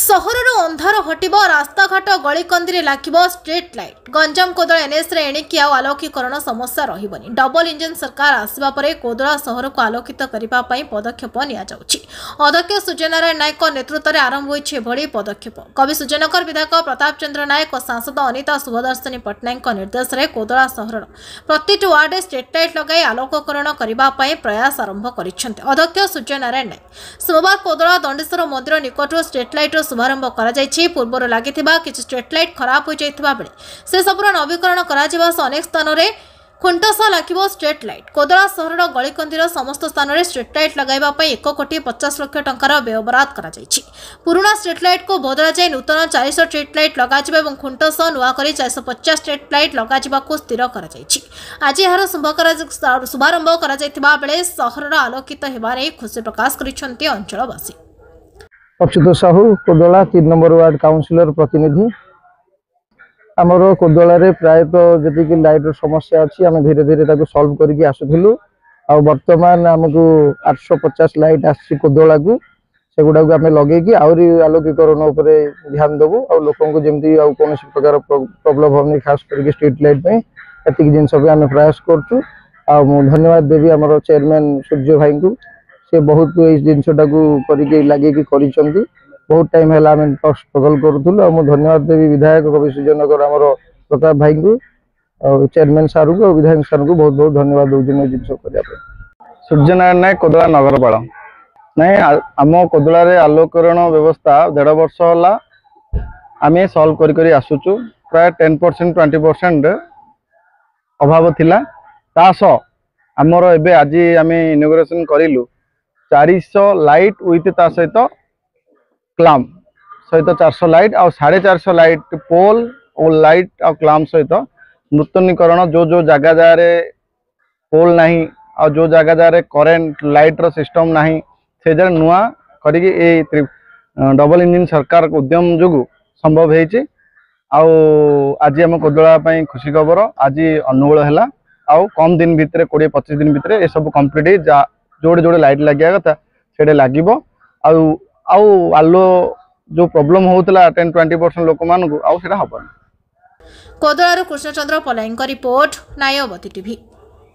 सहरर अंधार हटिब रास्ताघाट गलिकंदी लागिब street light. Ganjam कोदला NS रे एणिकी आलोकीकरण समस्या रहिबनी। डबल इंजिन सरकार आसिबा परे कोदला सहर को आलोकित करिबा पई पदक्षेप निया जाउछि। अध्यक्ष सूर्यनारायण नायक नेतृत्व में आरंभ होइछि एभଳି पदक्षेप। कवि सुजनकर विधायक प्रताप चंद्र नायक और सांसद अनिता शुभदर्शनी पट्टनायक निर्देश में कोदला सहर प्रति वार्ड स्ट्रीट लाइट लगाई आलोककरण करिबा पई प्रयास आरंभ करिसेंते अध्यक्ष सूर्यनारायण नायक। सोमवार कोदला दंडेश्वर मंदिर निकट स्ट्रीट लाइट शुभारंभ कराଯାଇଛି। पूर्वर लागिथिबा किछि स्ट्रीट लाइट खराब हो जाइथिबा बेले से सबुर नवीकरण कराजिबा से अनेक स्थान रे खुंटस लागिबो स्ट्रीट लाइट। कोदला सहरर गलिकंदीर समस्त स्थान रे स्ट्रीट लाइट लगाइबा पई 1,50 लाख टंकार व्यय बराद कराଯାଇଛି। पुराना स्ट्रीट लाइट को बदला जाय नूतन 400 स्ट्रीट लाइट लगाजिबा एवं खुंटस नुआ करी 450 स्ट्रीट लाइट लगाजिबाकू स्थिर कराଯାଇଛି। आज यार शुभारंभ कराଯାଇथिबा बेले सहरर आलोकित हेबा रे खुशी प्रकाश करिसंती अंचलवासी। Achyut Sahu Kodala 3 number ward councillor प्रतिनिधि। आमर कोदला प्रायतः जी लाइट समस्या अच्छी आम धीरे धीरे सॉल्व करके आसुलु। बर्तमान आमको 850 लाइट आसी कोदला को सेगुड़ा को आम लगे आहरी आलोकीकरण उपर ध्यान देवु। लोक जमी कौन प्रकार प्रॉब्लम हमने खास करके स्ट्रीट लाइट में एतिक जिन आम प्रयास करूँ। धन्यवाद देवी आमर चेयरमैन सूर्य भाई को, से बहुत जिनटा को लगे बहुत टाइम है स्ट्रगल करूँ। धन्यवाद देवी विधायक कवि सुजनकर आमर प्रताप भाई को, चेयरमैन सार को, विधायक सार को बहुत बहुत धन्यवाद दूसरी जिन सूर्यनारायण नायक कोदला नगरपाल। नहीं आम कोदला आलोकरण व्यवस्था 1.5 वर्ष है आम सल्व कर आसुचु। प्राय 10% 20% अभाव थिला। आमर एबे आज आम इनॉग्रेशन करिलु 400 लाइट विथ ता सहित क्लाम सहित 400 लाइट और 450 लाइट पोल और लाइट और क्लाम सहित नूतनीकरण जो जो जगह जारे पोल नहीं और जो जगह जारे करेंट लाइट रो सिस्टम नहीं से जगह नुआ करिके ए डबल इंजिन सरकार उद्यम जो संभव होइछि। आज आम कोदला खुशी खबर आज अनुकूल है। कम दिन भितर 20-25 दिन भितर ये सब कम्प्लीट जोड़े जोड़े लाइट लगे कथा से लगे। आलो जो प्रॉब्लम होता 10-20% लोक मानू आउ से हबन। कोदलारू कृष्णचंद्र पलाईंक रिपोर्ट, नायवती टीवी।